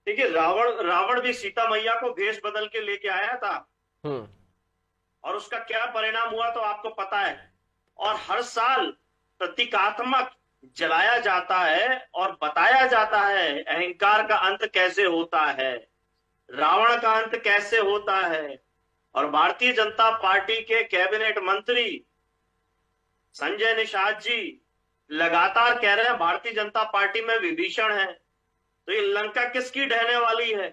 देखिए, रावण रावण भी सीता मैया को भेष बदल के लेके आया था, हम्म। और उसका क्या परिणाम हुआ तो आपको पता है। और हर साल प्रतीकात्मक जलाया जाता है और बताया जाता है अहंकार का अंत कैसे होता है, रावण का अंत कैसे होता है। और भारतीय जनता पार्टी के कैबिनेट मंत्री संजय निषाद जी लगातार कह रहे हैं भारतीय जनता पार्टी में विभीषण है। तो ये लंका किसकी ढहने वाली है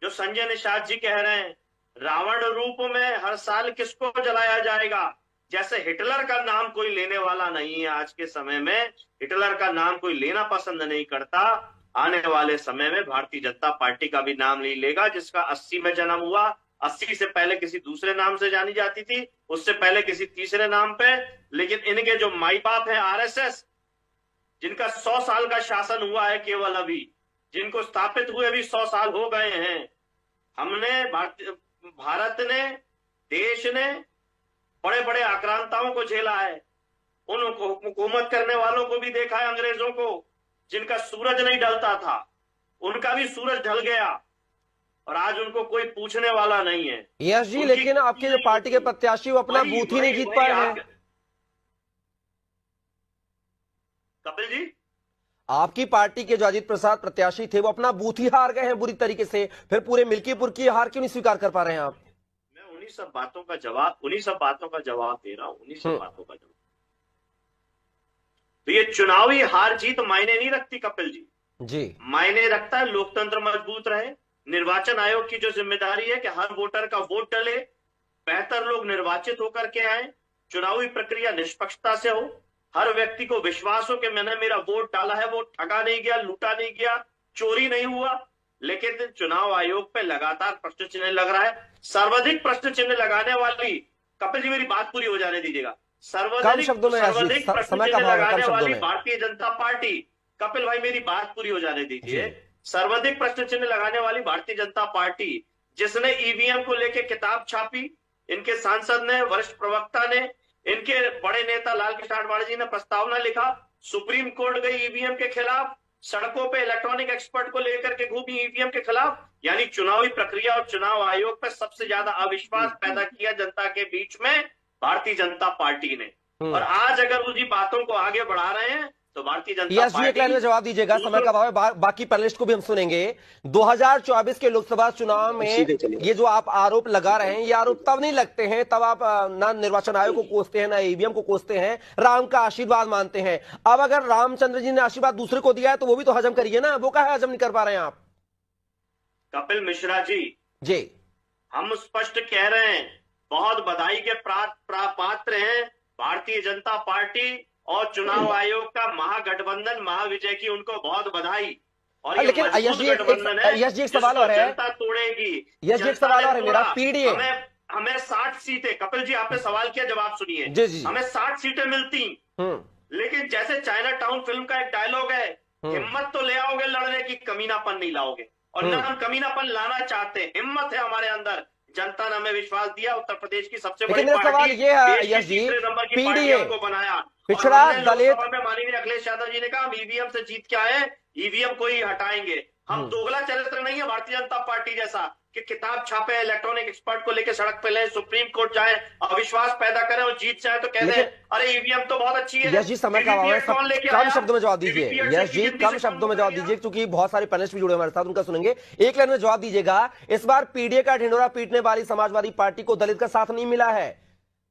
जो संजय निषाद जी कह रहे हैं? रावण रूप में हर साल किसको जलाया जाएगा? जैसे हिटलर का नाम कोई लेने वाला नहीं है आज के समय में, हिटलर का नाम कोई लेना पसंद नहीं करता, आने वाले समय में भारतीय जनता पार्टी का भी नाम नहीं लेगा, जिसका 80 में जन्म हुआ, 80 से पहले किसी दूसरे नाम से जानी जाती थी, उससे पहले किसी तीसरे नाम पे। लेकिन इनके जो माई बाप है आरएसएस, जिनका 100 साल का शासन हुआ है केवल अभी, जिनको स्थापित हुए भी 100 साल हो गए हैं, हमने भारत ने, देश ने बड़े बड़े आक्रांताओं को झेला है, उन हुकूमत करने वालों को भी देखा है, अंग्रेजों को, जिनका सूरज नहीं ढलता था, उनका भी सूरज ढल गया और आज उनको कोई पूछने वाला नहीं है। यश जी, उनकी लेकिन आपके जो पार्टी के प्रत्याशी वो अपना बूथ ही नहीं जीत पाए हैं। कपिल जी, आपकी पार्टी के जो अजीत प्रसाद प्रत्याशी थे वो अपना बूथ ही हार गए हैं बुरी तरीके से, फिर पूरे मिल्कीपुर की हार क्यों नहीं स्वीकार कर पा रहे हैं आप? मैं उन्हीं सब बातों का जवाब दे रहा हूं, उन्हीं सब बातों का जवाब। तो ये चुनावी हार जीत मायने नहीं रखती कपिल जी। जी, मायने रखता है लोकतंत्र मजबूत रहे। निर्वाचन आयोग की जो जिम्मेदारी है कि हर वोटर का वोट डले, बेहतर लोग निर्वाचित होकर के आए, चुनावी प्रक्रिया निष्पक्षता से हो, हर व्यक्ति को विश्वास हो कि मैंने मेरा वोट डाला है, वो ठगा नहीं गया, लूटा नहीं गया, चोरी नहीं हुआ। लेकिन चुनाव आयोग पे लगातार प्रश्न चिन्ह लग रहा है। सर्वाधिक प्रश्न चिन्ह लगाने वाली, कपिल जी मेरी बात पूरी हो जाने दीजिएगा, कम सर्वाधिक शब्दों में सर्वाधिक प्रश्न समय का चिन्ह भाव है, कम लगाने शब्दों वाली में। भारतीय जनता पार्टी, कपिल भाई मेरी बात पूरी हो जाने जी, दीजिए। सर्वाधिक प्रश्न चिन्ह लगाने वाली भारतीय जनता पार्टी, जिसने ईवीएम को लेकर किताब छापी, इनके सांसद ने, वरिष्ठ प्रवक्ता ने, इनके बड़े नेता लाल कृष्ण आडवाणी जी ने प्रस्तावना लिखा, सुप्रीम कोर्ट गई ईवीएम के खिलाफ, सड़कों पे इलेक्ट्रॉनिक एक्सपर्ट को लेकर के घूमी ईवीएम के खिलाफ। यानी चुनावी प्रक्रिया और चुनाव आयोग पर सबसे ज्यादा अविश्वास पैदा किया जनता के बीच में भारतीय जनता पार्टी ने। और आज अगर उसी बातों को आगे बढ़ा रहे हैं तो भारतीय जनता यश जी, एक लाइन में जवाब दीजिएगा, समय का भाव है, बाकी पैनलिस्ट को भी हम सुनेंगे। 2024 के लोकसभा चुनाव में ये जो आप आरोप लगा रहे हैं, ये आरोप तब नहीं लगते हैं तब आप ना निर्वाचन आयोग को कोसते हैं, ना ईवीएम को कोसते हैं, राम का आशीर्वाद मानते हैं। अब अगर रामचंद्र जी ने आशीर्वाद दूसरे को दिया है तो वो भी तो हजम करिए ना, वो काहे हजम नहीं कर पा रहे हैं आप? कपिल मिश्रा जी, जी, हम स्पष्ट कह रहे हैं, बहुत बधाई के पात्र हैं भारतीय जनता पार्टी और चुनाव आयोग का महागठबंधन महाविजय की, उनको बहुत बधाई। और ये लेकिन यश जी एक सवाल और है, जनता तोड़ेगी। यश जी एक सवाल और है मेरा, पीडीए हमें 60 सीटें, कपिल जी आपने सवाल किया, जवाब सुनिए। जी जी, हमें 60 सीटें मिलती, लेकिन जैसे चाइना टाउन फिल्म का एक डायलॉग है, हिम्मत तो ले आओगे लड़ने की, कमीनापन नहीं लाओगे। और न हम कमीनापन लाना चाहते, हिम्मत है हमारे अंदर, जनता ने हमें विश्वास दिया, उत्तर प्रदेश की सबसे बड़ी पार्टी, सवाल ये है यश जी, पीडीए को बनाया, पिछड़ा दलित, माननीय अखिलेश यादव जी ने कहा हम ईवीएम से जीत के आए, ईवीएम को ही हटाएंगे। हम दोगला चरित्र नहीं है भारतीय जनता पार्टी जैसा कि किताब छापे, इलेक्ट्रॉनिक एक्सपर्ट को लेकर सड़क पे ले, सुप्रीम कोर्ट जाए, अविश्वास पैदा करें और जीत जाए तो कह रहे हैं अरे ईवीएम तो बहुत अच्छी है। यश जी, समय का अभाव है, कम शब्दों में जवाब दीजिए। यश जी, कम शब्दों में जवाब दीजिए, क्योंकि बहुत सारे पैनलिस्ट भी जुड़े हमारे साथ, उनका सुनेंगे। एक लाइन में जवाब दीजिएगा, इस बार पीडीए का ढिंडोरा पीटने वाली समाजवादी पार्टी को दलित का साथ नहीं मिला है।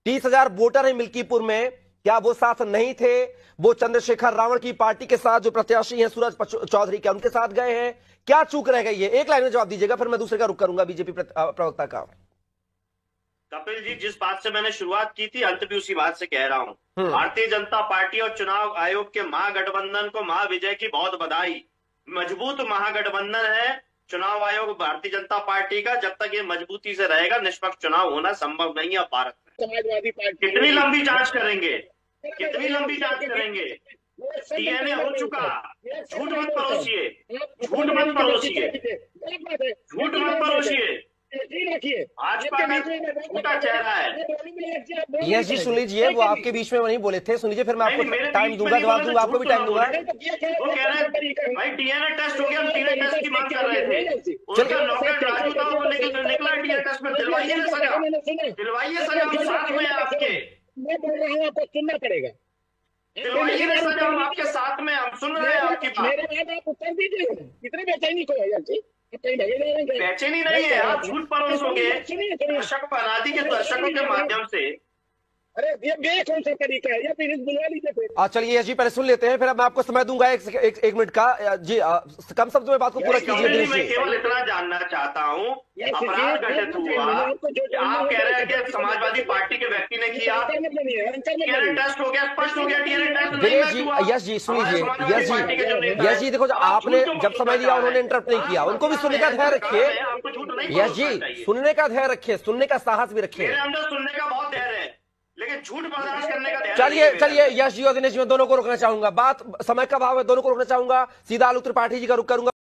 30,000 वोटर है मिल्कीपुर में, क्या वो साथ नहीं थे? वो चंद्रशेखर रावण की पार्टी के साथ जो प्रत्याशी हैं सूरज चौधरी, क्या उनके साथ गए हैं? क्या चूक रह गई है? एक लाइन में जवाब दीजिएगा, फिर मैं दूसरे का रुख करूंगा बीजेपी प्रवक्ता का। कपिल जी, जिस बात से मैंने शुरुआत की थी, अंत भी उसी बात से कह रहा हूं। भारतीय जनता पार्टी और चुनाव आयोग के महागठबंधन को महाविजय की बहुत बधाई। मजबूत महागठबंधन है चुनाव आयोग भारतीय जनता पार्टी का। जब तक ये मजबूती से रहेगा, निष्पक्ष चुनाव होना संभव नहीं है भारत में। समाजवादी पार्टी कितनी लंबी जांच करेंगे, कितनी लंबी जांच करेंगे? डीएनए हो चुका, झूठ मत परोसिए, झूठ मत परोसिए, झूठ मत परोसिए। भाजपा का झूठा चेहरा है। यस जी, सुन लीजिए, वो आपके बीच में नहीं बोले थे, सुन लीजिए, फिर मैं आपको टाइम दूंगा, जवाब दूंगा, आपको भी टाइम दूंगा। वो कह रहे हैं भाई डीएनए टेस्ट हो गया, हम डीएनए टेस्ट की मांग कर रहे थे। उनका नौकर राजू था, वो निकला डीएनए टेस्ट में। दिलवाइए ना सजा, दिलवाइए सजा, हम साथ में हैं आपके। मैं बोल रहा हूँ, आपको सुनना पड़ेगा। दिलवाइए ना सजा, हम आपके साथ में, हम सुन रहे हैं आपकी बात। मेरे बाद आप उत्तर दीजिए, कितने बेचैनी को है जी? बेचैनी नहीं है, आप झूठ परोसोगे दर्शक पर, अनादि के दर्शकों के माध्यम से। अरे ये कौन सा तरीका है? या फिर बुलवा लीजिए फिर। चलिए जी, पहले सुन लेते हैं, फिर मैं आपको समय दूंगा एक मिनट का जी। कम शब्दों में बात को पूरा कीजिए। मैं केवल इतना जानना चाहता हूँ, अपराध घटित हुआ, आप कह रहे हैं कि समाजवादी पार्टी के व्यक्ति ने किया, डीएनए टेस्ट हो गया, स्पष्ट हो गया, डीएनए टेस्ट नहीं हुआ। यस जी, सुन लीजिए, यस जी, देखो, आपने जब समय लिया उन्होंने इंटरप्ट नहीं किया, उनको भी सुनने का धैर्य रखिए। यस जी, सुनने का धैर्य रखिए, सुनने का साहस भी रखिए। मेरे अंदर सुनने का बहुत धैर्य है, लेकिन झूठ बर्दाश्त करने का। चलिए यश जी और दिनेश जी, मैं दोनों को रोकना चाहूंगा, बात समय का भाव है, दोनों को रोकना चाहूंगा। सीधा आलोक त्रिपाठी जी का रुख करूंगा।